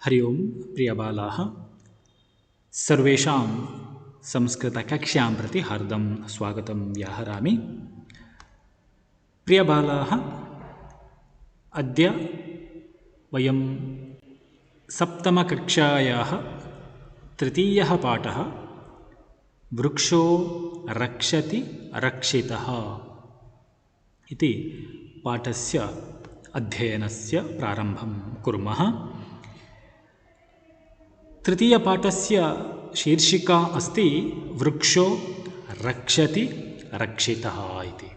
हरि ओं प्रियबालाः सर्वेषां संस्कृतकक्ष्यां प्रति हार्दं स्वागतं व्याहरामि। प्रियबालाः, अद्य वयं सप्तमकक्षायाः तृतीयः पाठः वृक्षो रक्षति रक्षितः इति पाठस्य अध्ययनस्य प्रारम्भं कुर्मः। तृतीयपाठस्य शीर्षिका अस्ति वृक्षो रक्षति रक्षितः इति।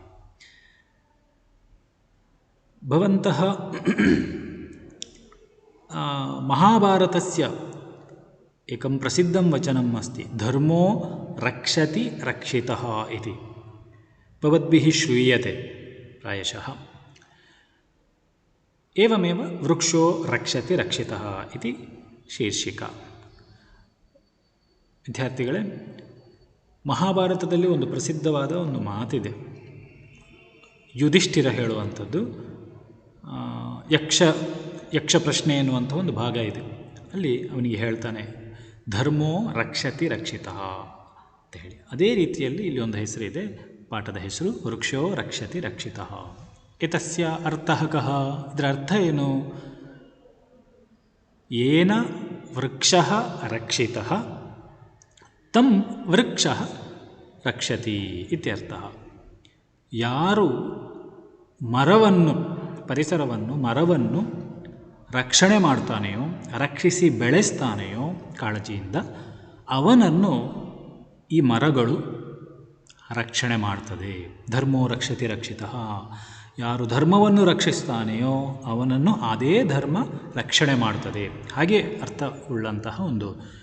भवन्तः महाभारतस्य एकं प्रसिद्धं वचनम् अस्ति, धर्मो रक्षति रक्षितः इति भवद्भिः श्रूयते प्रायशः। एवमेव वृक्षो रक्षति रक्षितः इति शीर्षिका। ವಿದ್ಯಾರ್ಥಿಗಳೇ, ಮಹಾಭಾರತದಲ್ಲಿ ಒಂದು ಪ್ರಸಿದ್ಧವಾದ ಒಂದು ಮಾತಿದೆ, ಯುಧಿಷ್ಠಿರ ಹೇಳುವಂಥದ್ದು. ಯಕ್ಷ ಪ್ರಶ್ನೆ ಎನ್ನುವಂಥ ಒಂದು ಭಾಗ ಇದೆ. ಅಲ್ಲಿ ಅವನಿಗೆ ಹೇಳ್ತಾನೆ, ಧರ್ಮೋ ರಕ್ಷತಿ ರಕ್ಷಿತಃ ಅಂತ ಹೇಳಿ. ಅದೇ ರೀತಿಯಲ್ಲಿ ಇಲ್ಲಿ ಒಂದು ಹೆಸರಿದೆ, ಪಾಠದ ಹೆಸರು ವೃಕ್ಷೋ ರಕ್ಷತಿ ರಕ್ಷಿತಃ. ಏತಸ್ಯ ಅರ್ಥಃ ಕಃ? ಇದರ ಅರ್ಥ ಏನು? ಏನ ವೃಕ್ಷಃ ರಕ್ಷಿತಃ ತಂ ವೃಕ್ಷಃ ರಕ್ಷತಿ ಇತ್ಯರ್ಥಃ. ಯಾರು ಮರವನ್ನು, ಪರಿಸರವನ್ನು, ಮರವನ್ನು ರಕ್ಷಣೆ ಮಾಡ್ತಾನೆಯೋ, ರಕ್ಷಿಸಿ ಬೆಳೆಸ್ತಾನೆಯೋ ಕಾಳಜಿಯಿಂದ, ಅವನನ್ನು ಈ ಮರಗಳು ರಕ್ಷಣೆ ಮಾಡ್ತದೆ. ಧರ್ಮೋ ರಕ್ಷತಿ ರಕ್ಷಿತಃ. ಯಾರು ಧರ್ಮವನ್ನು ರಕ್ಷಿಸ್ತಾನೆಯೋ ಅವನನ್ನು ಅದೇ ಧರ್ಮ ರಕ್ಷಣೆ ಮಾಡ್ತದೆ. ಹಾಗೆ ಅರ್ಥವುಳ್ಳಂತಹ ಒಂದು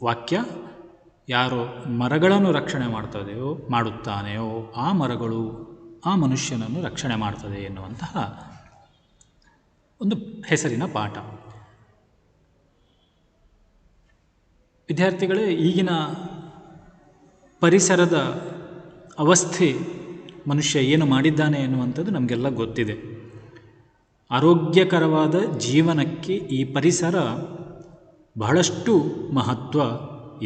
ವಾಕ್ಯ. ಯಾರು ಮರಗಳನ್ನು ರಕ್ಷಣೆ ಮಾಡುತ್ತಾನೆಯೋ ಆ ಮರಗಳು ಆ ಮನುಷ್ಯನನ್ನು ರಕ್ಷಣೆ ಮಾಡ್ತದೆ ಎನ್ನುವಂತಹ ಒಂದು ಹೆಸರಿನ ಪಾಠ. ವಿದ್ಯಾರ್ಥಿಗಳೇ, ಈಗಿನ ಪರಿಸರದ ಅವಸ್ಥೆ, ಮನುಷ್ಯ ಏನು ಮಾಡಿದ್ದಾನೆ ಎನ್ನುವಂಥದ್ದು ನಮಗೆಲ್ಲ ಗೊತ್ತಿದೆ. ಆರೋಗ್ಯಕರವಾದ ಜೀವನಕ್ಕೆ ಈ ಪರಿಸರ ಬಹಳಷ್ಟು ಮಹತ್ವ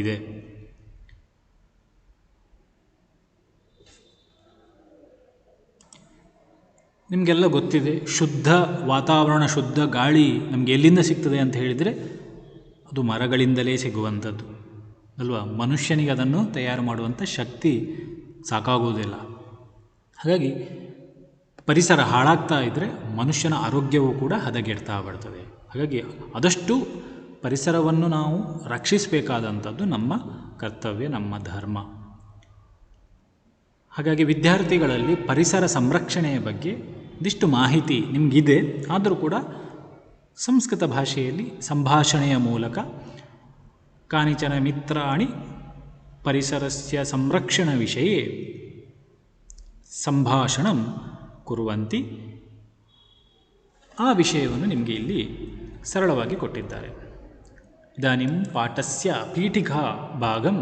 ಇದೆ. ನಿಮಗೆಲ್ಲ ಗೊತ್ತಿದೆ, ಶುದ್ಧ ವಾತಾವರಣ, ಶುದ್ಧ ಗಾಳಿ ನಮಗೆ ಎಲ್ಲಿಂದ ಸಿಗ್ತದೆ ಅಂತ ಹೇಳಿದರೆ ಅದು ಮರಗಳಿಂದಲೇ ಸಿಗುವಂಥದ್ದು ಅಲ್ವಾ? ಮನುಷ್ಯನಿಗೆ ಅದನ್ನು ತಯಾರು ಮಾಡುವಂಥ ಶಕ್ತಿ ಸಾಕಾಗುವುದಿಲ್ಲ. ಹಾಗಾಗಿ ಪರಿಸರ ಹಾಳಾಗ್ತಾ ಇದ್ದರೆ ಮನುಷ್ಯನ ಆರೋಗ್ಯವೂ ಕೂಡ ಹದಗೆಡ್ತಾ ಬರ್ತದೆ. ಹಾಗಾಗಿ ಆದಷ್ಟು ಪರಿಸರವನ್ನು ನಾವು ರಕ್ಷಿಸಬೇಕಾದಂಥದ್ದು ನಮ್ಮ ಕರ್ತವ್ಯ, ನಮ್ಮ ಧರ್ಮ. ಹಾಗಾಗಿ ವಿದ್ಯಾರ್ಥಿಗಳಲ್ಲಿ ಪರಿಸರ ಸಂರಕ್ಷಣೆಯ ಬಗ್ಗೆ ಒಂದಿಷ್ಟು ಮಾಹಿತಿ ನಿಮಗಿದೆ. ಆದರೂ ಕೂಡ ಸಂಸ್ಕೃತ ಭಾಷೆಯಲ್ಲಿ ಸಂಭಾಷಣೆಯ ಮೂಲಕ ಕಾನಿಚನ ಮಿತ್ರಾಣಿ ಪರಿಸರಸ್ಯ ಸಂರಕ್ಷಣ ವಿಷಯೇ ಸಂಭಾಷಣಂ ಕುರುವಂತಿ, ಆ ವಿಷಯವನ್ನು ನಿಮಗೆ ಇಲ್ಲಿ ಸರಳವಾಗಿ ಕೊಟ್ಟಿದ್ದಾರೆ. ಇದಾನಿಂ ಪಾಠಸ್ಯ ಪೀಠಿಕಾ ಭಾಗಂ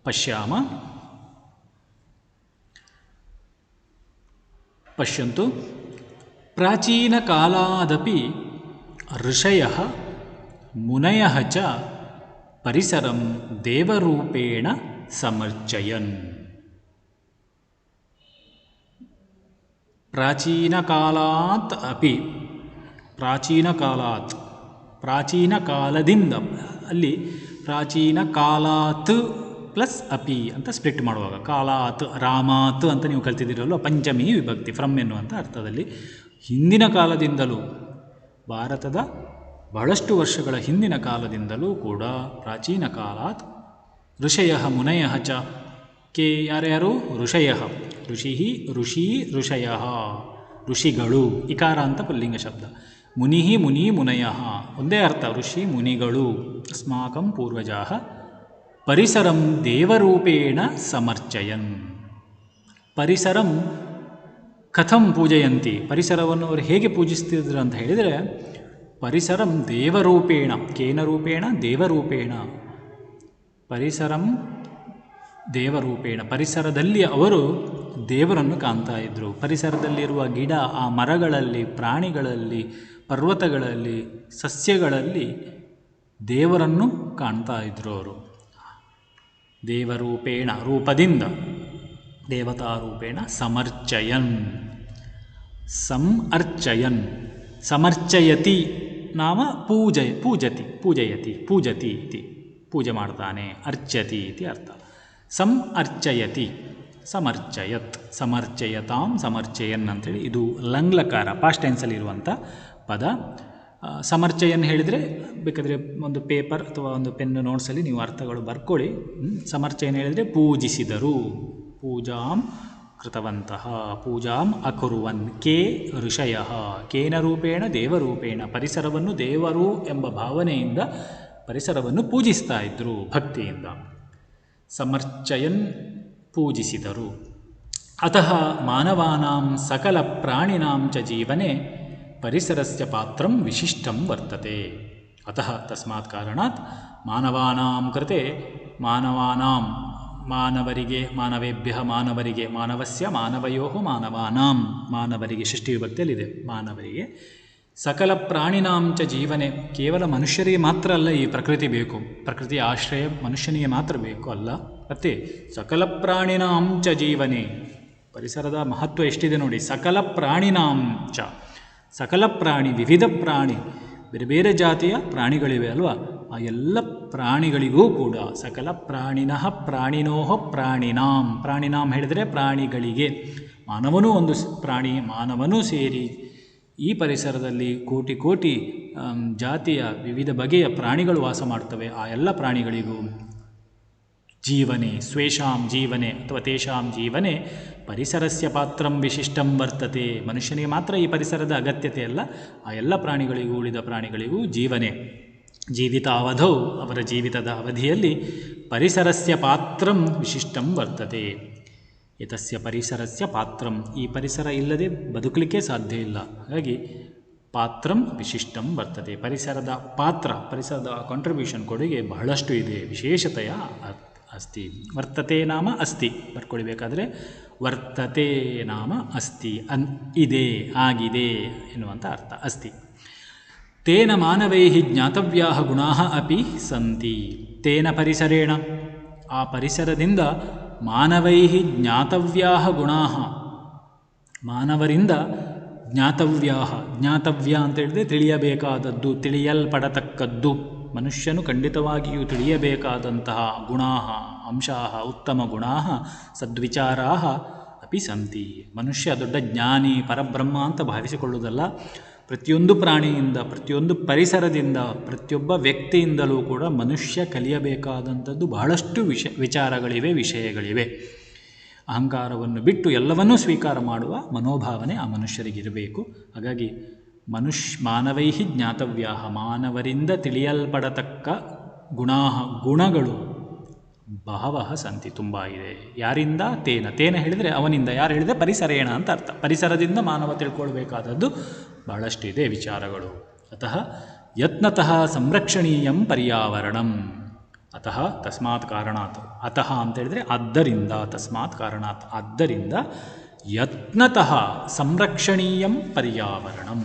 ಪಶ್ಯಾಮ. ಪಶ್ಯಂತು. ಪ್ರಾಚೀನಕಾಲಾದಪಿ ಋಷಯಃ ಮುನಯಃ ಚ ಪರಿಸರಂ ದೇವರೂಪೇಣ ಸಮರ್ಚಯನ್. ಪ್ರಾಚೀನಕಾಲಾತ್ ಅಪಿ, ಪ್ರಾಚೀನ ಕಾಲದಿಂದ, ಅಲ್ಲಿ ಪ್ರಾಚೀನ ಕಾಲಾತ್ ಪ್ಲಸ್ ಅಪಿ ಅಂತ ಸ್ಪ್ಲಿಟ್ ಮಾಡುವಾಗ ಕಾಲಾತ್, ರಾಮಾತ್ ಅಂತ ನೀವು ಕಲ್ತಿದ್ದೀರಲ್ವ, ಪಂಚಮಿ ವಿಭಕ್ತಿ, ಫ್ರಮ್ ಎನ್ನುವಂಥ ಅರ್ಥದಲ್ಲಿ. ಹಿಂದಿನ ಕಾಲದಿಂದಲೂ, ಭಾರತದ ಬಹಳಷ್ಟು ವರ್ಷಗಳ ಹಿಂದಿನ ಕಾಲದಿಂದಲೂ ಕೂಡ ಪ್ರಾಚೀನ ಕಾಲಾತ್ ಋಷಯಃ ಮುನಯಃ ಚ, ಕೆ ಯಾರ್ಯಾರು? ಋಷಯಃ, ಋಷಿ ಋಷಯಃ, ಋಷಿಗಳು, ಇಕಾರ ಅಂತ ಪುಲ್ಲಿಂಗ ಶಬ್ದ. ಮುನಿ ಮುನಯಃ, ಒಂದೇ ಅರ್ಥ, ಋಷಿ ಮುನಿಗಳು. ಅಸ್ಮಾಕಂ ಪೂರ್ವಜಾಃ ಪರಿಸರಂ ದೇವರೂಪೇಣ ಸಮರ್ಚಯನ್. ಪರಿಸರಂ ಕಥಂ ಪೂಜಯಂತಿ, ಪರಿಸರವನ್ನು ಅವರು ಹೇಗೆ ಪೂಜಿಸ್ತಿದ್ರು ಅಂತ ಹೇಳಿದರೆ, ಪರಿಸರಂ ದೇವರೂಪೇಣ, ಕೇನ ರೂಪೇಣ? ದೇವರೂಪೇಣ. ಪರಿಸರಂ ದೇವರೂಪೇಣ, ಪರಿಸರದಲ್ಲಿ ಅವರು ದೇವರನ್ನು ಕಾಣ್ತಾ ಇದ್ದರು. ಪರಿಸರದಲ್ಲಿರುವ ಗಿಡ, ಆ ಮರಗಳಲ್ಲಿ, ಪ್ರಾಣಿಗಳಲ್ಲಿ, ಪರ್ವತಗಳಲ್ಲಿ, ಸಸ್ಯಗಳಲ್ಲಿ ದೇವರನ್ನು ಕಾಣ್ತಾ ಇದ್ರು ಅವರು. ದೇವರೂಪೇಣ, ರೂಪದಿಂದ, ದೇವತಾರೂಪೇಣ ಸಮರ್ಚಯನ್. ಸಮರ್ಚಯನ್, ಸಮರ್ಚಯತಿ ನಾಮ ಪೂಜಯತಿ ಇತಿ, ಪೂಜೆ ಮಾಡ್ತಾನೆ, ಅರ್ಚತಿ ಇತಿ ಅರ್ಥ. ಸಮರ್ಚಯತಿ, ಸಮರ್ಚಯತ್, ಸಮರ್ಚಯತಾಂ, ಸಮರ್ಚಯನ್ ಅಂತೇಳಿ ಇದು ಲಂಗ್ಲಕಾರ ಪಾಸ್ಟ್ ಟೆನ್ಸಲ್ಲಿ ಇರುವಂಥ ಪದ. ಸಮರ್ಚಯನ್ ಹೇಳಿದರೆ ಬೇಕಾದರೆ ಒಂದು ಪೇಪರ್ ಅಥವಾ ಒಂದು ಪೆನ್ ನೋಟ್ಸಲ್ಲಿ ನೀವು ಅರ್ಥಗಳು ಬರ್ಕೊಳ್ಳಿ. ಸಮರ್ಚಯನ್ ಹೇಳಿದರೆ ಪೂಜಿಸಿದರು, ಪೂಜಾಂ ಕೃತವಂತಹ, ಪೂಜಾಂ ಅಕುರುವನ್. ಕೇ ಋಷಯಃ, ಕೇನ ರೂಪೇಣ ದೇವರೂಪೇಣ, ಪರಿಸರವನ್ನು ದೇವರು ಎಂಬ ಭಾವನೆಯಿಂದ ಪರಿಸರವನ್ನು ಪೂಜಿಸ್ತಾ ಇದ್ದರು ಭಕ್ತಿಯಿಂದ. ಸಮರ್ಚಯನ್, ಪೂಜಿಸಿದರು. ಅತಃ ಮಾನವಾನಾಂ ಸಕಲ ಪ್ರಾಣಿನಾಂ ಚ ಜೀವನೆ ಪರಿಸರಸ್ಯ ಪಾತ್ರಂ ವಿಶಿಷ್ಟಂ ವರ್ತತೆ. ಅತಃ ತಸ್ಮಾತ್ ಕಾರಣಾತ್ ಮಾನವಾನಾಂ ಕೃತೆ, ಮಾನವಾನಾಂ ಮಾನವರಿಗೆ, ಮಾನವೇಭ್ಯ ಮಾನವರಿಗೆ, ಮಾನವಸ್ಯ ಮಾನವಯೋ ಮಾನವಾನಾಂ, ಮಾನವರಿಗೆ ಷಷ್ಠಿ ವಿಭಕ್ತಿಯಲ್ಲಿದೆ, ಮಾನವರಿಗೆ. ಸಕಲ ಪ್ರಾಣಿನಾಂ ಚ ಜೀವನೆ, ಕೇವಲ ಮನುಷ್ಯರಿಗೆ ಮಾತ್ರ ಅಲ್ಲ ಈ ಪ್ರಕೃತಿ ಬೇಕು, ಪ್ರಕೃತಿಯ ಆಶ್ರಯ ಮನುಷ್ಯನಿಗೆ ಮಾತ್ರ ಬೇಕು ಅಲ್ಲ, ಮತ್ತೆ ಸಕಲ ಪ್ರಾಣಿನಾಂ ಚ ಜೀವನೆ. ಪರಿಸರದ ಮಹತ್ವ ಎಷ್ಟಿದೆ ನೋಡಿ. ಸಕಲ ಪ್ರಾಣಿನಾಂ ಚ, ಸಕಲ ಪ್ರಾಣಿ, ವಿವಿಧ ಪ್ರಾಣಿ, ಬೇರೆ ಬೇರೆ ಜಾತಿಯ ಪ್ರಾಣಿಗಳಿವೆ ಅಲ್ವಾ, ಆ ಎಲ್ಲ ಪ್ರಾಣಿಗಳಿಗೂ ಕೂಡ ಸಕಲ ಪ್ರಾಣಿನಃ ಪ್ರಾಣಿನೋಹ ಪ್ರಾಣಿನಾಂ, ಪ್ರಾಣಿನಾಂ ಹೇಳಿದರೆ ಪ್ರಾಣಿಗಳಿಗೆ, ಮಾನವನೂ ಒಂದು ಪ್ರಾಣಿ, ಮಾನವನೂ ಸೇರಿ ಈ ಪರಿಸರದಲ್ಲಿ ಕೋಟಿ ಕೋಟಿ ಜಾತಿಯ ವಿವಿಧ ಬಗೆಯ ಪ್ರಾಣಿಗಳು ವಾಸ ಮಾಡ್ತವೆ. ಆ ಎಲ್ಲ ಪ್ರಾಣಿಗಳಿಗೂ ಜೀವನೆ, ಸ್ವೇಷಾಂ ಜೀವನೆ ಅಥವಾ ತೇಷಾಂ ಜೀವನೆ ಪರಿಸರಸ್ಯ ಪಾತ್ರಂ ವಿಶಿಷ್ಟಂ ವರ್ತತೆ. ಮನುಷ್ಯನಿಗೆ ಮಾತ್ರ ಈ ಪರಿಸರದ ಅಗತ್ಯತೆ ಅಲ್ಲ, ಆ ಎಲ್ಲ ಪ್ರಾಣಿಗಳಿಗೂ, ಉಳಿದ ಪ್ರಾಣಿಗಳಿಗೂ ಜೀವನೆ. ಜೀವಿತಾವಧೌ, ಅವರ ಜೀವಿತದ ಅವಧಿಯಲ್ಲಿ ಪರಿಸರಸ್ಯ ಪಾತ್ರಂ ವಿಶಿಷ್ಟಂ ವರ್ತತೆ. ಏತಸ್ಯ ಪರಿಸರಸ್ಯ ಪಾತ್ರಂ, ಈ ಪರಿಸರ ಇಲ್ಲದೆ ಬದುಕಲಿಕ್ಕೆ ಸಾಧ್ಯ ಇಲ್ಲ. ಹಾಗಾಗಿ ಪಾತ್ರಂ ವಿಶಿಷ್ಟಂ ವರ್ತತೆ, ಪರಿಸರದ ಪಾತ್ರ, ಪರಿಸರದ ಕಾಂಟ್ರಿಬ್ಯೂಷನ್, ಕೊಡುಗೆ ಬಹಳಷ್ಟು ಇದೆ, ವಿಶೇಷತೆಯ ಅಸ್ತಿ. ವರ್ತತೆ ನಾಮ ಅಸ್ತಿ, ಬರ್ಕೊಳ್ಬೇಕಾದ್ರೆ ವರ್ತತೆ ನಾಮ ಅಸ್ತಿ, ಇದೆ, ಆಗಿದೆ ಎನ್ನುವಂಥ ಅರ್ಥ ಅಸ್ತಿ. ತೇನ ಮಾನವೈ ಜ್ಞಾತವ್ಯಾ ಗುಣಾ ಅಪಿ ಸಂತಿ. ತೇನ ಪರಿಸರೇಣ, ಆ ಪರಿಸರದಿಂದ ಮಾನವೈ ಜ್ಞಾತವ್ಯಾ ಗುಣಾ, ಮಾನವರಿಂದ ಜ್ಞಾತವ್ಯಾ, ಜ್ಞಾತವ್ಯ ಅಂತ ಹೇಳಿದ್ರೆ ತಿಳಿಯಬೇಕಾದದ್ದು, ತಿಳಿಯಲ್ಪಡತಕ್ಕದ್ದು, ಮನುಷ್ಯನು ಖಂಡಿತವಾಗಿಯೂ ತಿಳಿಯಬೇಕಾದಂತಹ ಗುಣಾ, ಅಂಶಾ, ಉತ್ತಮ ಗುಣಾ, ಸದ್ವಿಚಾರಾ ಅಪಿ ಸಂತಿ. ಮನುಷ್ಯ ದೊಡ್ಡ ಜ್ಞಾನಿ, ಪರಬ್ರಹ್ಮ ಅಂತ ಭಾವಿಸಿಕೊಳ್ಳುವುದಲ್ಲ, ಪ್ರತಿಯೊಂದು ಪ್ರಾಣಿಯಿಂದ, ಪ್ರತಿಯೊಂದು ಪರಿಸರದಿಂದ, ಪ್ರತಿಯೊಬ್ಬ ವ್ಯಕ್ತಿಯಿಂದಲೂ ಕೂಡ ಮನುಷ್ಯ ಕಲಿಯಬೇಕಾದಂಥದ್ದು ಬಹಳಷ್ಟು ವಿಚಾರಗಳಿವೆ, ವಿಷಯಗಳಿವೆ. ಅಹಂಕಾರವನ್ನು ಬಿಟ್ಟು ಎಲ್ಲವನ್ನೂ ಸ್ವೀಕಾರ ಮಾಡುವ ಮನೋಭಾವನೆ ಆ ಮನುಷ್ಯರಿಗಿರಬೇಕು. ಹಾಗಾಗಿ ಮಾನವೈ ಜ್ಞಾತವ್ಯಾ, ಮಾನವರಿಂದ ತಿಳಿಯಲ್ಪಡತಕ್ಕ ಗುಣಾ, ಗುಣಗಳು ಬಹವಃ ಸಂತಿ, ತುಂಬ ಇದೆ. ಯಾರಿಂದ? ತೇನ, ತೇನ ಹೇಳಿದರೆ ಅವನಿಂದ, ಯಾರು ಹೇಳಿದರೆ ಪರಿಸರೇಣ ಅಂತ ಅರ್ಥ. ಪರಿಸರದಿಂದ ಮಾನವ ತಿಳ್ಕೊಳ್ಬೇಕಾದದ್ದು ಬಹಳಷ್ಟಿದೆ ವಿಚಾರಗಳು. ಅತಃ ಯತ್ನತಃ ಸಂರಕ್ಷಣೀಯಂ ಪರ್ಯಾವರಣಂ. ಅತಃ ತಸ್ಮಾತ್ ಕಾರಣಾತ್, ಅತಃ ಅಂತ ಹೇಳಿದರೆ ಆದ್ದರಿಂದ, ತಸ್ಮಾತ್ ಕಾರಣಾತ್ ಆದ್ದರಿಂದ, ಯತ್ನತಃ ಸಂರಕ್ಷಣೀಯಂ ಪರ್ಯಾವರಣಂ.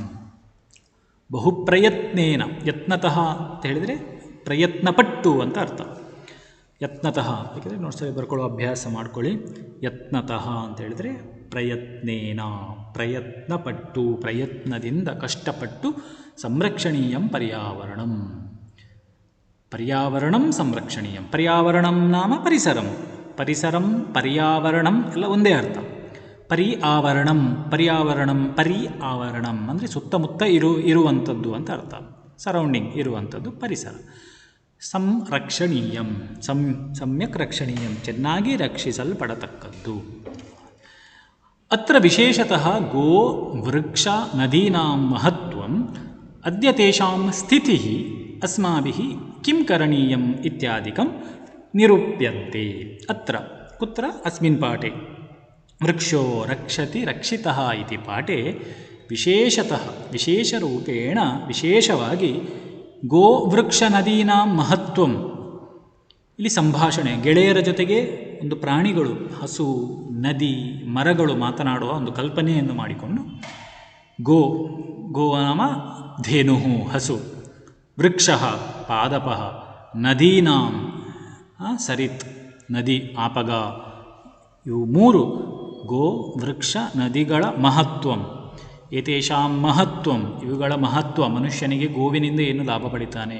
ಬಹುಪ್ರಯತ್ನೇನ, ಯತ್ನತಃ ಅಂತ ಹೇಳಿದರೆ ಪ್ರಯತ್ನಪಟ್ಟು ಅಂತ ಅರ್ಥ. ಯತ್ನತಃ, ಯಾಕೆಂದರೆ ನೋಟ್ಸಲ್ಲಿ ಬರ್ಕೊಳ್ಳೋ ಅಭ್ಯಾಸ ಮಾಡ್ಕೊಳ್ಳಿ. ಯತ್ನತಃ ಅಂತ ಹೇಳಿದರೆ ಪ್ರಯತ್ನೇನ, ಪ್ರಯತ್ನಪಟ್ಟು, ಪ್ರಯತ್ನದಿಂದ, ಕಷ್ಟಪಟ್ಟು, ಸಂರಕ್ಷಣೀಯಂ ಪರ್ಯಾವರಣಂ, ಪರ್ಯಾವರಣಂ ಸಂರಕ್ಷಣೀಯಂ. ಪರ್ಯಾವರಣಂ ನಾಮ ಪರಿಸರಂ, ಪರಿಸರಂ ಪರ್ಯಾವರಣಂ ಎಲ್ಲ ಒಂದೇ ಅರ್ಥ. ಪರಿ ಆವರಣಂ, ಪರ್ಯಾವರಣಂ, ಪರಿ ಆವರಣಂ ಅಂದರೆ ಸುತ್ತಮುತ್ತ ಇರುವಂಥದ್ದು ಅಂತ ಅರ್ಥ. ಸರೌಂಡಿಂಗ್ ಇರುವಂಥದ್ದು ಪರಿಸರ. ಸಂರಕ್ಷಣೀಯಂ, ಸಮ್ಯಕ್ ರಕ್ಷಣೀಯಂ, ಚೆನ್ನಾಗಿ ರಕ್ಷಿಸಲ್ಪಡತಕ್ಕದ್ದು. ಅತ್ರ ವಿಶೇಷತಃ ಗೋ ವೃಕ್ಷ ನದೀನಾಂ ಮಹತ್ವಂ ಅದ್ಯ ತೇಷಾಂ ಸ್ಥಿತಿಃ ಅಸ್ಮಾಭಿಃ ಕಿಂ ಕರಣೀಯಂ ಇತ್ಯಾದಿಕಂ ನಿರೂಪ್ಯಂತೆ. ಅತ್ರ ಕುತ್ರ ಅಸ್ಮಿನ್ ಪಾಠೆ ವೃಕ್ಷೋ ರಕ್ಷತಿ ರಕ್ಷಿತಃ ಇತಿ ಪಾಠೆ ವಿಶೇಷತಃ, ವಿಶೇಷರೂಪೇಣ, ವಿಶೇಷವಾಗಿ ಗೋ ವೃಕ್ಷ ನದೀನಾಂ ಮಹತ್ವಂ. ಇಲ್ಲಿ ಸಂಭಾಷಣೆ, ಗೆಳೆಯರ ಜೊತೆಗೆ ಒಂದು ಪ್ರಾಣಿಗಳು, ಹಸು, ನದಿ, ಮರಗಳು ಮಾತನಾಡುವ ಒಂದು ಕಲ್ಪನೆಯನ್ನು ಮಾಡಿಕೊಂಡು ಗೋ, ಗೋ ನಾಮ ಧೇನು ಹಸು, ವೃಕ್ಷ ಪಾದಪ, ನದೀನಾಂ ಸರಿತ್ ನದಿ ಆಪಗ. ಇವು ಮೂರು ಗೋ ವೃಕ್ಷ ನದಿಗಳ ಮಹತ್ವಂ. ಏತೇಷಾಂ ಮಹತ್ವಂ, ಇವುಗಳ ಮಹತ್ವ. ಮನುಷ್ಯನಿಗೆ ಗೋವಿನಿಂದ ಏನು ಲಾಭ ಪಡಿತಾನೆ,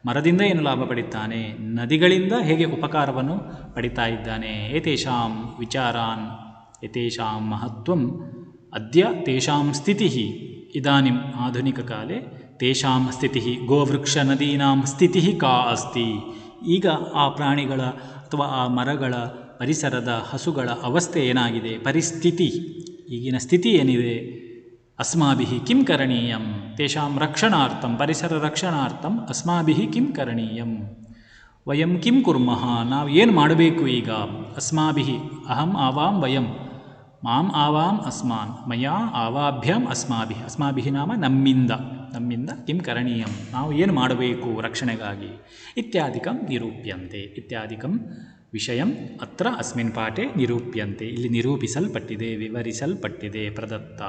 ಮರದಿಂದ ಏನು ಲಾಭ ಪಡಿತಾನೆ, ನದಿಗಳಿಂದ ಹೇಗೆ ಉಪಕಾರವನ್ನು ಪಡಿತಾ ಇದ್ದಾನೆ. ಏತೇಷಾಂ ವಿಚಾರಾನ್ ಏತೇಷಾಂ ಮಹತ್ವಂ ಅದ್ಯ ತೇಷಾಂ ಸ್ಥಿತಿ ಇದಾನಿಂ ಆಧುನಿಕಕಾಲೇ ತೇಷಾಂ ಸ್ಥಿತಿ ಗೋವೃಕ್ಷ ನದೀನಾಂ ಸ್ಥಿತಿ ಕಾ ಅಸ್ತಿ. ಈಗ ಆ ಪ್ರಾಣಿಗಳ ಅಥವಾ ಆ ಮರಗಳ ಪರಿಸರದ ಹಸುಗಳ ಅವಸ್ಥೆ ಏನಾಗಿದೆ, ಪರಿಸ್ಥಿತಿ, ಈಗಿನ ಸ್ಥಿತಿ ಏನಿದೆ. ಅಸ್ಮಾಭಿಃ ಕಿಂ ಕರಣೀಯಂ ತೇಷಾಂ ರಕ್ಷಣಾರ್ಥಂ, ಪರಿಸರ ರಕ್ಷಣಾರ್ಥಂ ಅಸ್ಮಾಭಿಃ ಕಿಂ ಕರಣೀಯಂ, ವಯಂ ಕಿಂ ಕುರ್ಮಃ, ನಾವು ಏನು ಮಾಡಬೇಕು ಈಗ. ಅಸ್ಮಾಭಿಃ ಅಹಂ ಆವಾಂ ವಯಂ, ಮಾಂ ಆವಾಂ ಅಸ್ಮಾನ್, ಮಯಾ ಆವಾಭ್ಯಾಂ ಅಸ್ಮಾಭಿಃ, ಅಸ್ಮಾಭಿಃ ನಾಮ ನಮ್ಮಿಂದ, ನಮ್ಮಿಂದ ಕಿಂ ಕರಣೀಯಂ, ನಾವು ಏನು ಮಾಡಬೇಕು ರಕ್ಷಣೆಗಾಗಿ. ಇತ್ಯಾದಿಕಂ ನಿರೂಪ್ಯಂತೆ, ಇತ್ಯಾದಿಕಂ ವಿಷಯಂ ಅತ್ರ ಅಸ್ಮಿನ್ ಪಾಠೆ ನಿರೂಪ್ಯಂತೆ, ಇಲ್ಲಿ ನಿರೂಪಿಸಲ್ಪಟ್ಟಿದೆ, ವಿವರಿಸಲ್ಪಟ್ಟಿದೆ, ಪ್ರದತ್ತ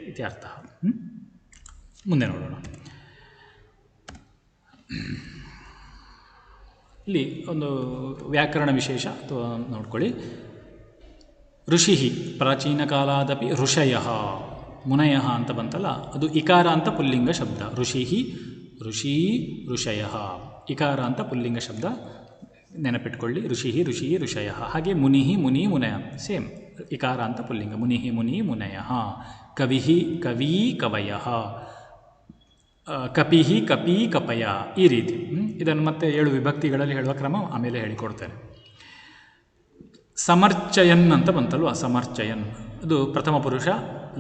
ಇತ್ಯರ್ಥ. ಮುಂದೆ ನೋಡೋಣ. ಇಲ್ಲಿ ಒಂದು ವ್ಯಾಕರಣ ವಿಶೇಷ ಅಥವಾ ನೋಡ್ಕೊಳ್ಳಿ. ಋಷಿ ಪ್ರಾಚೀನ ಕಾಲಾದಪಿ ಋಷಯ, ಮುನಯ ಅಂತ ಬಂತಲ್ಲ, ಅದು ಇಕಾರ ಅಂತ ಪುಲ್ಲಿಂಗ ಶಬ್ದ. ಋಷಿ ಋಷಿ ಋಷಯ, ಇಕಾರ ಅಂತ ಪುಲ್ಲಿಂಗ ಶಬ್ದ ನೆನಪಿಟ್ಕೊಳ್ಳಿ. ಋಷಿ ಋಷಿ ಋಷಯ. ಹಾಗೆ ಮುನಿ ಮುನಿ ಮುನಯ, ಸೇಮ್ ಇಕಾರ ಅಂತ ಪುಲ್ಲಿಂಗ. ಮುನಿ ಮುನಿ ಮುನಯ. ಕವಿ ಕವಿ ಕವಯ, ಕಪಿ ಕಪಿ ಕಪಯ, ಈ ರೀತಿ. ಇದನ್ನು ಮತ್ತೆ 7 ವಿಭಕ್ತಿಗಳಲ್ಲಿ ಹೇಳುವ ಕ್ರಮ ಆಮೇಲೆ ಹೇಳಿಕೊಡ್ತೇನೆ. ಸಮರ್ಚಯನ್ ಅಂತ ಬಂತಲ್ವ, ಸಮರ್ಚಯನ್ ಅದು ಪ್ರಥಮ ಪುರುಷ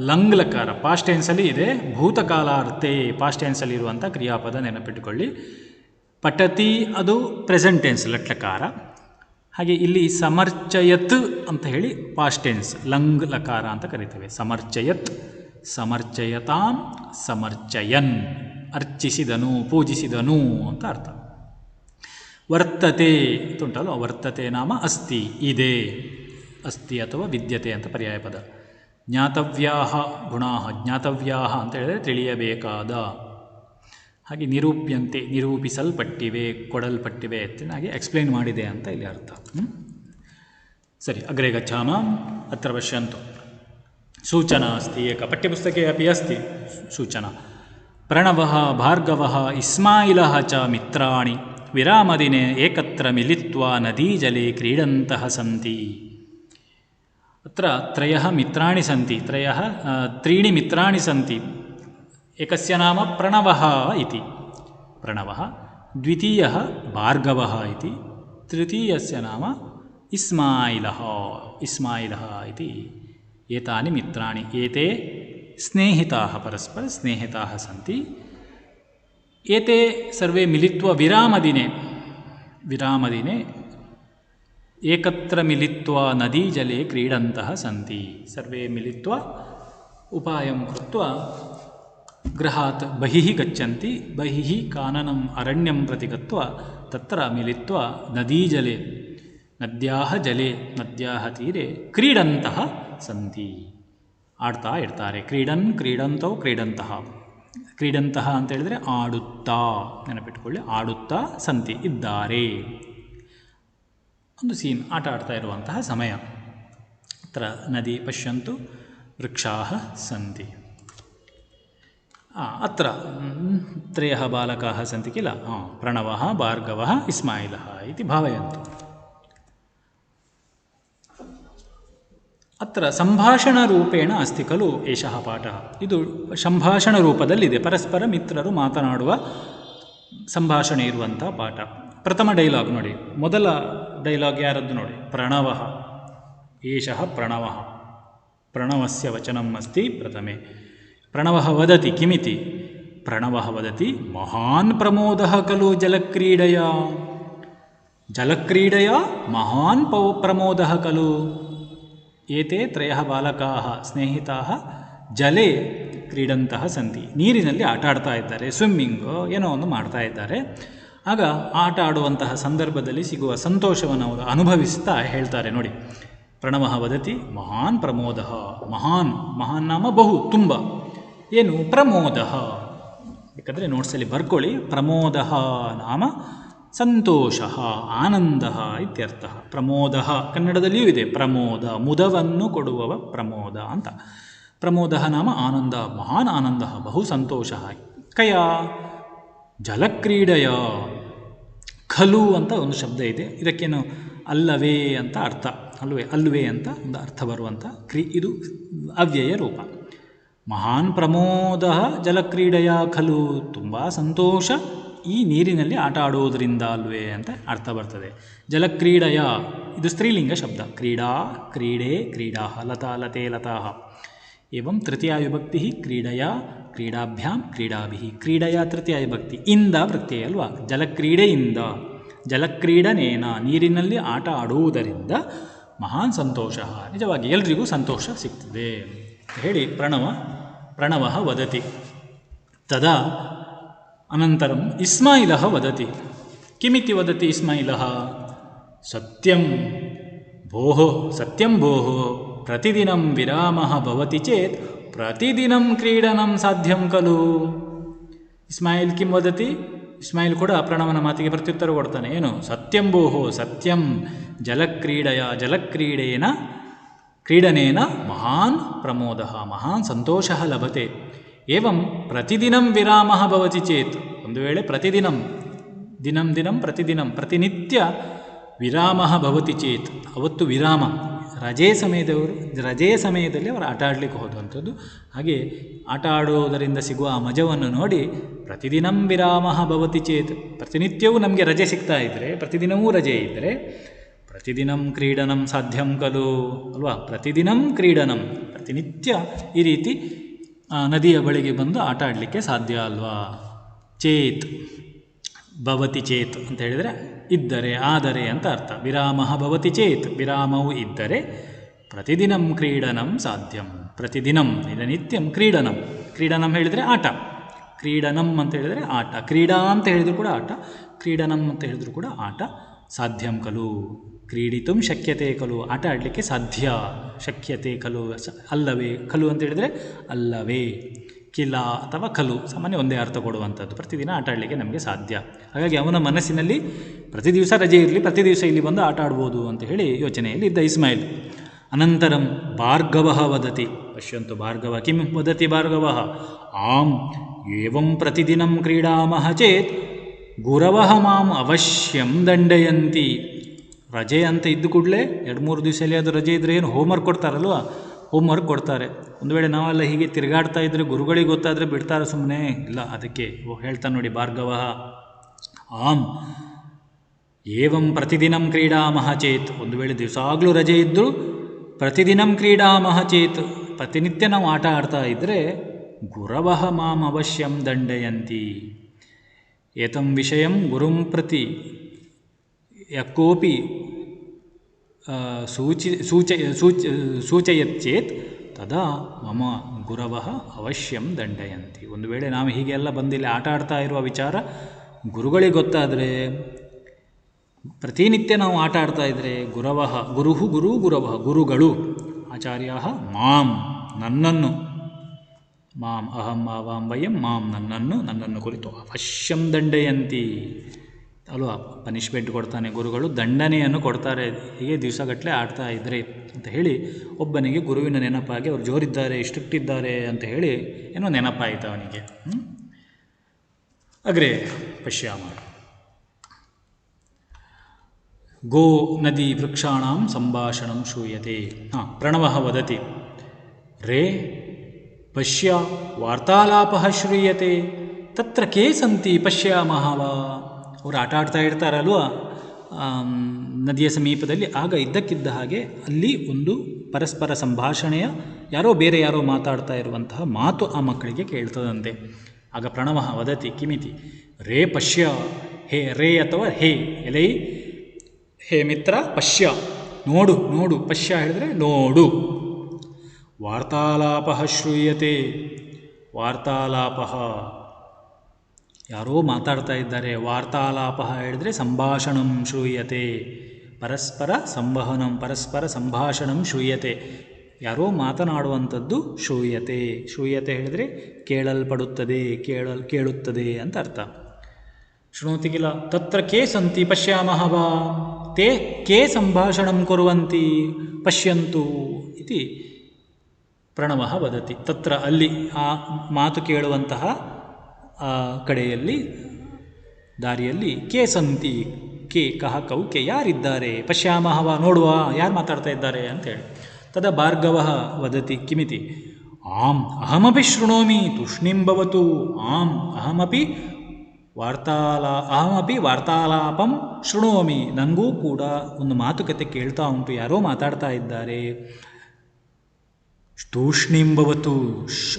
ಲಂಗ್ಲಕಾರ, ಪಾಸ್ಟ್ ಟೆನ್ಸಲ್ಲಿ ಇದೆ. ಭೂತಕಾಲಾರ್ಥೆ ಪಾಸ್ಟ್ ಟೆನ್ಸಲ್ಲಿ ಇರುವಂಥ ಕ್ರಿಯಾಪದ ನೆನಪಿಟ್ಟುಕೊಳ್ಳಿ. ಪಠತಿ ಅದು ಪ್ರೆಸೆಂಟ್ ಟೆನ್ಸ್ ಲಟ್ಲಕಾರ. ಹಾಗೆ ಇಲ್ಲಿ ಸಮರ್ಚಯತ್ ಅಂತ ಹೇಳಿ ಪಾಸ್ಟ್ ಟೆನ್ಸ್ ಲಂಗ್ ಲಕಾರ ಅಂತ ಕರಿತೇವೆ. ಸಮರ್ಚಯತ್, ಸಮರ್ಚಯತಾಂ, ಸಮರ್ಚಯನ್, ಅರ್ಚಿಸಿದನು, ಪೂಜಿಸಿದನು ಅಂತ ಅರ್ಥ. ವರ್ತತೆ ಉಂಟಲ್ಲ, ವರ್ತತೆ ನಾಮ ಅಸ್ತಿ, ಇದೆ, ಅಸ್ತಿ ಅಥವಾ ವಿದ್ಯತೆ ಅಂತ ಪರ್ಯಾಯ ಪದ. ಜ್ಞಾತವ್ಯಾಹ ಗುಣಾಹ, ಜ್ಞಾತವ್ಯಾಹ ಅಂತ ಹೇಳಿದರೆ ತಿಳಿಯಬೇಕಾದ. ಹಾಗೆ ನಿರೂಪ್ಯಂತೆ, ನಿರೂಪಿಸಲ್ಪಟ್ಟಿವೆ, ಕೊಡಲ್ಪಟ್ಟಿವೆ ಹಾಗೆ ಎಕ್ಸ್ಪ್ಲೇನ್ ಮಾಡಿದೆ ಅಂತ ಇಲ್ಲಿ ಅರ್ಥ. ಸರಿ, ಅಗ್ರೆ ಗಚ್ಚಾಮ. ಅತ್ರ ಪಶ್ಯಂತು. ಸೂಚನಾ ಅಸ್ತಿ, ಏಕ ಪಠ್ಯಪುಸ್ತಕೆ ಅಪಿ ಅಸ್ತಿ ಸೂಚನಾ. ಪ್ರಣವಃ ಭಾರ್ಗವಃ ಇಸ್ಮಾಯಿಲಃ ಚ ಮಿತ್ರಾಣಿ ವಿರಾಮದಿನೆ ಏಕತ್ರ ಮಿಲಿತ್ವಾ ನದೀಜಲೆ ಕ್ರೀಡಂತಃ ಸಂತಿ. ಅತ್ರ ತ್ರಯಃ ಮಿತ್ರಾಣಿ ಸಂತಿ, ತ್ರೀಣಿ ಮಿತ್ರಾಣಿ ಸಂತಿ. ಏಕಸ್ಯ ನಾಮ ಪ್ರಣವಃ ಇತಿ, ಪ್ರಣವಃ. ದ್ವಿತೀಯಃ ಭಾರ್ಗವಃ ಇತಿ, ತೃತೀಯಸ್ಯ ನಾಮ ಇಸ್ಮಾಯಿಲಃ, ಇಸ್ಮಾಯಿಲಃ ಇತಿ. ಏತಾನಿ ಮಿತ್ರಾಣಿ, ಏತೆ ಸ್ನೇಹಿತಾಃ, ಪರಸ್ಪರ ಸ್ನೇಹಿತಾಃ ಸಂತಿ. ಏತೆ ಸರ್ವೇ ಮಿಲಿತ್ವ ವಿರಾಮದಿನೆ, ವಿರಾಮದಿನೆ ಏಕತ್ರ ಮಿಲಿತ್ವ ನದೀಜಲೆ ಕ್ರೀಡಂತಃ ಸಂತಿ. ಸರ್ವೇ ಮಿಲಿತ್ವ ಉಪಾಯಂ ಕೃತ್ವಾ ಗೃಹಾತ್ ಬಹಿಃ ಗಚ್ಚಂತಿ. ಬಹಿಃ ಕಾನನಂ ಅರಣ್ಯಂ ಪ್ರತಿ ಗತ್ವಾ ತತ್ರ ಮಿಲಿತ್ವ ನದೀಜಲೆ, ನದ್ಯಾಹ ಜಲೆ, ನದ್ಯಾಹ ತೀರೆ ಕ್ರೀಡಂತಃ ಸಂತಿ, ಆಡ್ತಾ ಇರ್ತಾರೆ. ಕ್ರೀಡನ್, ಕ್ರೀಡಂತೌ, ಕ್ರೀಡಂತಹ. ಕ್ರೀಡಂತಹ ಅಂತ ಹೇಳಿದರೆ ಆಡುತ್ತಾ, ನೆನಪಿಟ್ಕೊಳ್ಳಿ, ಆಡುತ್ತಾ ಸಂತಿ ಇದ್ದಾರೆ. ಒಂದು ಸೀನ್, ಆಟ ಆಡ್ತಾ ಇರುವಂತಹ ಸಮಯ. ಅತ್ರ ನದಿ ಪಶ್ಯಂತು ವೃಕ್ಷಾಃ ಸಂತಿ. ಅತ್ರ ತ್ರಯಃ ಬಾಲಕಾಃ ಸಂತಿ ಕಿಲ. ಪ್ರಣವಃ ಭಾರ್ಗವಃ ಇಸ್ಮಾಯಿಲಃ ಇತಿ ಭಾವಯಂತು. ಅತ್ರ ಸಂಭಾಷಣರೂಪೇಣ ಅಸ್ತಿ ಖಲು ಏಷಃ ಪಾಠಃ. ಇದು ಸಂಭಾಷಣ ರೂಪದಲ್ಲಿದೆ, ಪರಸ್ಪರ ಮಿತ್ರರು ಮಾತನಾಡುವ ಸಂಭಾಷಣೆ ಇರುವಂಥ ಪಾಠ. ಪ್ರಥಮ ಡೈಲಾಗ್ ನೋಡಿ, ಮೊದಲ ಡೈಲಾಗ್ ಯಾರದ್ದು ನೋಡಿ. ಪ್ರಣವಃ, ಏಷಃ ಪ್ರಣವಃ, ಪ್ರಣವಸ್ಯ ವಚನಂ ಅಸ್ತಿ ಪ್ರಥಮೆ. ಪ್ರಣವಃ ವದತಿ ಕಿಮಿತಿ. ಪ್ರಣವಃ ವದತಿ ಮಹಾನ್ ಪ್ರಮೋದಃ ಖಲು ಜಲಕ್ರೀಡೆಯ. ಜಲಕ್ರೀಡೆಯ ಮಹಾನ್ ಪ್ರಮೋದಃ ಖಲು. ಏತೆ ತ್ರಯಃ ಬಾಲಕಾಃ ಸ್ನೇಹಿತಾಃ ಜಲೆ ಕ್ರೀಡಂತಃ ಸಂತಿ. ನೀರಿನಲ್ಲಿ ಆಟ ಆಡ್ತಾ ಇದ್ದಾರೆ, ಸ್ವಿಮ್ಮಿಂಗು ಏನೋ ಒಂದು ಮಾಡ್ತಾ ಇದ್ದಾರೆ. ಆಗ ಆಟ ಆಡುವಂತಹ ಸಂದರ್ಭದಲ್ಲಿ ಸಿಗುವ ಸಂತೋಷವನ್ನು ಅವರು ಅನುಭವಿಸ್ತಾ ಹೇಳ್ತಾರೆ ನೋಡಿ. ಪ್ರಣವಃ ವದತಿ ಮಹಾನ್ ಪ್ರಮೋದಃ. ಮಹಾನ್, ಮಹಾನ್ ನಾಮ ಬಹು, ತುಂಬ. ಏನು ಪ್ರಮೋದಃ, ಬೇಕಾದರೆ ನೋಟ್ಸಲ್ಲಿ ಬರ್ಕೊಳ್ಳಿ. ಪ್ರಮೋದ ನಾಮ ಸಂತೋಷ, ಆನಂದ ಇತ್ಯರ್ಥ. ಪ್ರಮೋದ ಕನ್ನಡದಲ್ಲಿಯೂ ಇದೆ, ಪ್ರಮೋದ, ಮುದವನ್ನು ಕೊಡುವವ ಪ್ರಮೋದ ಅಂತ. ಪ್ರಮೋದ ನಾಮ ಆನಂದ, ಮಹಾನ್ ಆನಂದ, ಬಹು ಸಂತೋಷ. ಕಯ ಜಲಕ್ರೀಡೆಯ, ಖಲು ಅಂತ ಒಂದು ಶಬ್ದ ಇದೆ, ಇದಕ್ಕೇನು ಅಲ್ಲವೇ ಅಂತ ಅರ್ಥ, ಅಲ್ವೇ ಅಂತ ಒಂದು ಅರ್ಥ ಬರುವಂಥ ಇದು ಅವ್ಯಯ ರೂಪ. ಮಹಾನ್ ಪ್ರಮೋದ ಜಲಕ್ರೀಡೆಯ ಖಲು, ತುಂಬ ಸಂತೋಷ ಈ ನೀರಿನಲ್ಲಿ ಆಟ ಆಡುವುದರಿಂದ ಅಲ್ವೇ ಅಂತ ಅರ್ಥ ಬರ್ತದೆ. ಜಲಕ್ರೀಡೆಯ ಇದು ಸ್ತ್ರೀಲಿಂಗ ಶಬ್ದ. ಕ್ರೀಡಾ, ಕ್ರೀಡೆ, ಕ್ರೀಡಾ, ಲತಾ, ಲತೆ, ಲತಾ. ಏವಂ ತೃತೀಯ ವಿಭಕ್ತಿ ಕ್ರೀಡೆಯ, ಕ್ರೀಡಾಭ್ಯಾಂ, ಕ್ರೀಡಾಭಿ. ಕ್ರೀಡೆಯ ತೃತೀಯ ವಿಭಕ್ತಿ, ಇಂದ ಪ್ರತ್ಯಯ ಅಲ್ವಾ. ಜಲಕ್ರೀಡೆಯಿಂದ, ಜಲಕ್ರೀಡನೇನ ನೀರಿನಲ್ಲಿ ಆಟ ಆಡುವುದರಿಂದ ಮಹಾನ್ ಸಂತೋಷ, ನಿಜವಾಗಿ ಎಲ್ರಿಗೂ ಸಂತೋಷ ಸಿಗ್ತದೆ ಹೇಳಿ ಪ್ರಣವ ವದತಿ. ತದಾ ಅನಂತರಂ ಇಸ್ಮಾಯಿಲಃ ವದತಿ. ಕಿಮಿತಿ ವದತಿ ಇಸ್ಮಾಯಿಲಃ? ಸತ್ಯಂ ಭೋಃ ಪ್ರತಿದಿನಂ ವಿರಾಮಃ ಭವತಿ ಚೇತ್ ಪ್ರತಿದಿನಂ ಕ್ರೀಡನಂ ಸಾಧ್ಯಂ ಖಲು. ಇಸ್ಮಾಯಿಲ್ ಕಿಂ ವದತಿ? ಇಸ್ಮಾಯಿಲ್ ಕೂಡ ಪ್ರಣವನ ಮಾತಿಗೆ ಪ್ರತ್ಯುತ್ತರ ಕೊಡ್ತಾನೆ. ಏನು? ಸತ್ಯಂ ಭೋಃ, ಸತ್ಯಂ ಜಲಕ್ರೀಡೇನ ಕ್ರೀಡನೇನ ಮಹಾನ್ ಪ್ರಮೋದ, ಮಹಾನ್ ಸಂತೋಷ ಲಭತೆ. ಏವಂ ಪ್ರತಿದಿನಂ ವಿರಾಮಃ ಭವತಿ ಚೇತ್, ಒಂದು ವೇಳೆ ಪ್ರತಿದಿನಂ, ದಿನಂ ಪ್ರತಿದಿನಂ, ಪ್ರತಿನಿತ್ಯ ವಿರಾಮಃ ಭವತಿ ಚೇತ್, ಅವತ್ತು ವಿರಾಮ, ರಜೆ ಸಮಯದಲ್ಲಿ ಅವರು ಆಟ ಆಡಲಿಕ್ಕೆ ಹೋದಂಥದ್ದು. ಹಾಗೆ ಆಟ ಆಡುವುದರಿಂದ ಸಿಗುವ ಆ ಮಜವನ್ನು ನೋಡಿ ಪ್ರತಿದಿನಂ ವಿರಾಮಃ ಭವತಿ ಚೇತ್, ಪ್ರತಿನಿತ್ಯವೂ ನಮಗೆ ರಜೆ ಸಿಗ್ತಾ ಇದ್ದರೆ, ಪ್ರತಿದಿನವೂ ರಜೆ ಇದ್ದರೆ ಪ್ರತಿದಿನಂ ಕ್ರೀಡನಂ ಸಾಧ್ಯಂ ಖಲು ಅಲ್ವಾ. ಪ್ರತಿದಿನಂ ಕ್ರೀಡನಂ, ಪ್ರತಿನಿತ್ಯ ಈ ರೀತಿ ನದಿಯ ಬಳಿಗೆ ಬಂದು ಆಟ ಆಡಲಿಕ್ಕೆ ಸಾಧ್ಯ ಅಲ್ವಾ. ಚೇತ್ ಭವತಿ ಚೇತ್ ಅಂತ ಹೇಳಿದರೆ ಇದ್ದರೆ, ಆದರೆ ಅಂತ ಅರ್ಥ. ವಿರಾಮಃ ಭವತಿ ಚೇತ್, ವಿರಾಮವು ಇದ್ದರೆ ಪ್ರತಿದಿನಂ ಕ್ರೀಡನಂ ಸಾಧ್ಯಂ, ಪ್ರತಿದಿನಂ ದಿನನಿತ್ಯಂ ಕ್ರೀಡನಂ. ಕ್ರೀಡನಂ ಹೇಳಿದರೆ ಆಟ, ಕ್ರೀಡನಂ ಅಂತ ಹೇಳಿದರೆ ಆಟ, ಕ್ರೀಡಾ ಅಂತ ಹೇಳಿದರೂ ಕೂಡ ಆಟ, ಕ್ರೀಡನಂ ಅಂತ ಹೇಳಿದರೂ ಕೂಡ ಆಟ. ಸಾಧ್ಯಂ ಖಲು ಕ್ರೀಡಿತು ಶಕ್ಯತೆ ಖಲು, ಆಟ ಆಡಲಿಕ್ಕೆ ಸಾಧ್ಯ, ಶಕ್ಯತೆ ಖಲು ಅಲ್ಲವೇ, ಖಲು ಅಂತ ಹೇಳಿದರೆ ಅಲ್ಲವೇ, ಕಿಲ ಅಥವಾ ಖಲು ಸಾಮಾನ್ಯ ಒಂದೇ ಅರ್ಥ ಕೊಡುವಂಥದ್ದು. ಪ್ರತಿದಿನ ಆಟ ಆಡಲಿಕ್ಕೆ ನಮಗೆ ಸಾಧ್ಯ. ಹಾಗಾಗಿ ಅವನ ಮನಸ್ಸಿನಲ್ಲಿ ಪ್ರತಿ ದಿವಸ ರಜೆ ಇರಲಿ, ಪ್ರತಿ ದಿವಸ ಇಲ್ಲಿ ಬಂದು ಆಟ ಆಡ್ಬೋದು ಅಂತ ಹೇಳಿ ಯೋಚನೆಯಲ್ಲಿ ಇದ್ದ ಇಸ್ಮಾಯಿಲ್. ಅನಂತರಂ ಭಾರ್ಗವಃ ವದತಿ. ಪಶ್ಯಂತು ಭಾರ್ಗವ ಕಿಂ ವದತಿ ಭಾರ್ಗವಃ? ಆಂ ಏವಂ ಪ್ರತಿದಿನಂ ಕ್ರೀಡಾಮಃ ಚೇತ್ ಗುರವಃ ಮಾಂ ಅವಶ್ಯಂ ದಂಡಯಂತಿ. ರಜೆ ಅಂತ ಇದ್ದು ಕೂಡಲೇ 2-3 ದಿವಸದಲ್ಲಿ ಅದು ರಜೆ ಇದ್ದರೆ ಏನು ಹೋಮ್ವರ್ಕ್ ಕೊಡ್ತಾರಲ್ವ, ಹೋಮ್ವರ್ಕ್ ಕೊಡ್ತಾರೆ. ಒಂದು ವೇಳೆ ನಾವೆಲ್ಲ ಹೀಗೆ ತಿರುಗಾಡ್ತಾ ಇದ್ದರೆ ಗುರುಗಳಿಗೆ ಗೊತ್ತಾದರೆ ಬಿಡ್ತಾರೆ ಸುಮ್ಮನೆ? ಇಲ್ಲ, ಅದಕ್ಕೆ ಹೇಳ್ತಾನೆ ನೋಡಿ ಭಾರ್ಗವ. ಆಂ ಏವಂ ಪ್ರತಿದಿನಂ ಕ್ರೀಡಾಮಃ ಚೇತ್, ಒಂದು ವೇಳೆ ದಿವಸಾಗಲೂ ರಜೆ ಇದ್ದರೂ ಪ್ರತಿದಿನಂ ಕ್ರೀಡಾಮಃ ಚೇತ್, ಪ್ರತಿನಿತ್ಯ ನಾವು ಆಟ ಆಡ್ತಾ ಇದ್ದರೆ ಗುರವಃ ಮಾಂ ಅವಶ್ಯಂ ದಂಡಯಂತಿ. ಏತಂ ವಿಷಯಂ ಗುರುಂ ಪ್ರತಿ ಯಕೋಪಿ ಸೂಚಯತ್ ಚೇತ್ ತದಾ ಮಮ ಗುರವಃ ಅವಶ್ಯಂ ದಂಡಯಂತಿ. ಒಂದು ವೇಳೆ ನಾವು ಹೀಗೆಲ್ಲ ಬಂದಿಲ್ಲಿ ಆಟ ಆಡ್ತಾ ಇರುವ ವಿಚಾರ ಗುರುಗಳಿಗೆ ಗೊತ್ತಾದರೆ, ಪ್ರತಿನಿತ್ಯ ನಾವು ಆಟ ಆಡ್ತಾ ಇದ್ದರೆ ಗುರವಃ, ಗುರುಗಳು ಆಚಾರ್ಯ ಮಾಂ ನನ್ನನ್ನು, ಮಾಂ ಅಹಂ ಆವಾಂ ವಯಂ ಮಾಂ ನನ್ನನ್ನು ಕುರಿತು ಅವಶ್ಯಂ ದಂಡಯಂತಿ ಅಲ್ವಾ. ಪನಿಷ್ಮೆಂಟ್ ಕೊಡ್ತಾನೆ ಗುರುಗಳು, ದಂಡನೆಯನ್ನು ಕೊಡ್ತಾರೆ ಹೀಗೆ ದಿವಸಗಟ್ಟಲೆ ಆಡ್ತಾ ಇದ್ದರೆ ಅಂತ ಹೇಳಿ ಒಬ್ಬನಿಗೆ ಗುರುವಿನ ನೆನಪಾಗಿ ಅವ್ರು ಜೋರಿದ್ದಾರೆ, ಇಷ್ಟಿಟ್ಟಿದ್ದಾರೆ ಅಂತ ಹೇಳಿ ಏನೋ ನೆನಪಾಯಿತು ಅವನಿಗೆ. ಅಗ್ರೆ ಪಶ್ಯಾಮ. ಗೋ ನದಿ ವೃಕ್ಷಾಣಾಂ ಸಂಭಾಷಣಂ ಶ್ರೂಯತೆ. ಪ್ರಣವಃ ವದತಿ. ರೇ ಪಶ್ಯ ವಾರ್ತಾಲಾಪಃ ಶ್ರೂಯತೆ ತತ್ರ ಕೇ ಸಂತಿ ಪಶ್ಯಾಮಃ ವಾ. ಅವರು ಆಟ ಆಡ್ತಾ ಇರ್ತಾರಲ್ವ ನದಿಯ ಸಮೀಪದಲ್ಲಿ, ಆಗ ಇದ್ದಕ್ಕಿದ್ದ ಹಾಗೆ ಅಲ್ಲಿ ಒಂದು ಪರಸ್ಪರ ಸಂಭಾಷಣೆಯ ಬೇರೆ ಯಾರೋ ಮಾತಾಡ್ತಾ ಇರುವಂತಹ ಮಾತು ಆ ಮಕ್ಕಳಿಗೆ ಕೇಳ್ತದಂತೆ. ಆಗ ಪ್ರಣವಃ ವದತಿ ಕಿಮಿತಿ. ರೇ ಪಶ್ಯ, ಹೇ ರೇ ಅಥವಾ ಹೇ ಎಲೈ, ಹೇ ಮಿತ್ರ ಪಶ್ಯ ನೋಡು, ಪಶ್ಯ ಹೇಳಿದರೆ ನೋಡು. ವಾರ್ತಾಲಾಪಃ ಶ್ರೂಯತೆ, ವಾರ್ತಾಲಾಪಃ ಯಾರೋ ಮಾತಾಡ್ತಾ ಇದ್ದಾರೆ. ವಾರ್ತಾಲಾಪಃ ಹೇಳಿದರೆ ಸಂಭಾಷಣಂ ಶ್ರೂಯತೆ, ಪರಸ್ಪರ ಸಂವಹನಂ, ಪರಸ್ಪರ ಸಂಭಾಷಣಂ ಶ್ರೂಯತೆ. ಯಾರೋ ಮಾತನಾಡುವಂಥದ್ದು ಶ್ರೂಯತೆ. ಶ್ರೂಯತೆ ಹೇಳಿದರೆ ಕೇಳಲ್ಪಡುತ್ತದೆ, ಕೇಳುತ್ತದೆ ಅಂತ ಅರ್ಥ. ಶೃಣೋತಿ ಕಿಲ ತತ್ರ ಕೇ ಸಂತಿ ಪಶ್ಯಾಮಹ ವಾ ತೇ ಕೇ ಸಂಭಾಷಣಂ ಕುರ್ವಂತಿ ಪಶ್ಯಂತು ಇತಿ ಪ್ರಣವಃ ವದತಿ. ತತ್ರ ಅಲ್ಲಿ ಆ ಮಾತು ಕೇಳುವಂತಹ ಕಡೆಯಲ್ಲಿ ದಾರಿಯಲ್ಲಿ ಕೇ ಸಂತಿ, ಕೆ ಕಹ ಕೌ ಕೆ ಯಾರಿದ್ದಾರೆ, ಪಶ್ಯಾಮಹ ವಾ ನೋಡುವ ಯಾರು ಮಾತಾಡ್ತಾ ಇದ್ದಾರೆ ಅಂತೇಳಿ. ತದ ಭಾರ್ಗವ ವದತಿ ಕಿಮಿತಿ ಆಂ ಅಹಮಪಿ ಶೃಣೋಮಿ ತೂಷ್ಣೀಂ ಭವತು ಆಂ ಅಹಮಪಿ ವಾರ್ತಾಲಾಪಂ ಶೃಣೋಮಿ, ನನಗೂ ಕೂಡ ಒಂದು ಮಾತುಕತೆ ಕೇಳ್ತಾ ಉಂಟು, ಯಾರೋ ಮಾತಾಡ್ತಾ ಇದ್ದಾರೆ. ತೂಷ್ಣೀಂ ಭವತು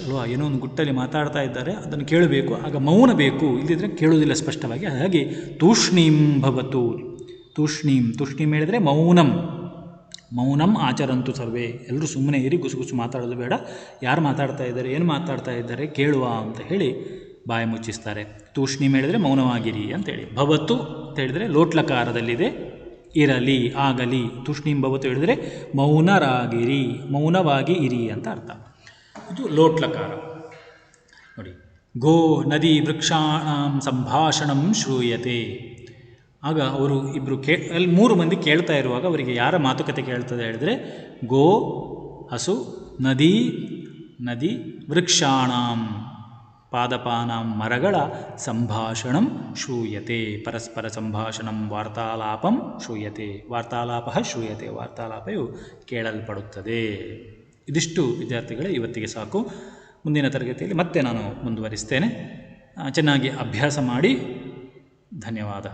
ಅಲ್ವಾ, ಏನೋ ಒಂದು ಗುಟ್ಟಲ್ಲಿ ಮಾತಾಡ್ತಾ ಇದ್ದಾರೆ, ಅದನ್ನು ಕೇಳಬೇಕು, ಆಗ ಮೌನ ಬೇಕು, ಇಲ್ಲದಿದ್ದರೆ ಕೇಳೋದಿಲ್ಲ ಸ್ಪಷ್ಟವಾಗಿ. ಹಾಗಾಗಿ ತೂಷ್ಣೀಂ ಭವತು. ತೂಷ್ಣೀಂ ಹೇಳಿದರೆ ಮೌನಂ ಆಚರಂತು ಸರ್ವೇ, ಎಲ್ಲರೂ ಸುಮ್ಮನೆ ಇರಿ, ಗುಸುಗುಸು ಮಾತಾಡೋದು ಬೇಡ, ಯಾರು ಮಾತಾಡ್ತಾ ಇದ್ದಾರೆ, ಏನು ಮಾತಾಡ್ತಾ ಇದ್ದಾರೆ ಕೇಳುವ ಅಂತ ಹೇಳಿ ಬಾಯಿ ಮುಚ್ಚಿಸ್ತಾರೆ. ತೂಷ್ಣೀಂ ಹೇಳಿದರೆ ಮೌನವಾಗಿರಿ ಅಂತೇಳಿ. ಭವತು ಅಂತ ಹೇಳಿದರೆ ಲೋಟ್ಲಕಾರದಲ್ಲಿದೆ, ಇರಲಿ ಆಗಲಿ. ತೂಷ್ಣೀಂ ಭವತು ಹೇಳಿದರೆ ಮೌನರಾಗಿರಿ, ಮೌನವಾಗಿ ಇರಿ ಅಂತ ಅರ್ಥ. ಇದು ಲೋಟ್ಲಕಾರ. ನೋಡಿ, ಗೋ ನದಿ ವೃಕ್ಷಾಣಂ ಸಂಭಾಷಣಂ ಶ್ರೂಯತೆ. ಆಗ ಅವರು ಇಬ್ಬರು ಅಲ್ಲಿ 3 ಮಂದಿ ಕೇಳ್ತಾ ಇರುವಾಗ ಅವರಿಗೆ ಯಾರ ಮಾತುಕತೆ ಕೇಳ್ತದೆ ಹೇಳಿದರೆ ಗೋ ಹಸು, ನದಿ ವೃಕ್ಷಾಣಂ ಪಾದಪಾನಾಂ ಮರಗಳ ಸಂಭಾಷಣಂ ಶ್ರೂಯತೆ, ಪರಸ್ಪರ ಸಂಭಾಷಣಂ ವಾರ್ತಾಲಾಪಂ ಶ್ರೂಯತೆ, ವಾರ್ತಾಲಾಪ ಶ್ರೂಯತೆ, ವಾರ್ತಾಲಾಪವು ಕೇಳಲ್ಪಡುತ್ತದೆ. ಇದಿಷ್ಟು ವಿದ್ಯಾರ್ಥಿಗಳೇ ಇವತ್ತಿಗೆ ಸಾಕು. ಮುಂದಿನ ತರಗತಿಯಲ್ಲಿ ಮತ್ತೆ ನಾನು ಮುಂದುವರಿಸ್ತೇನೆ. ಚೆನ್ನಾಗಿ ಅಭ್ಯಾಸ ಮಾಡಿ. ಧನ್ಯವಾದ.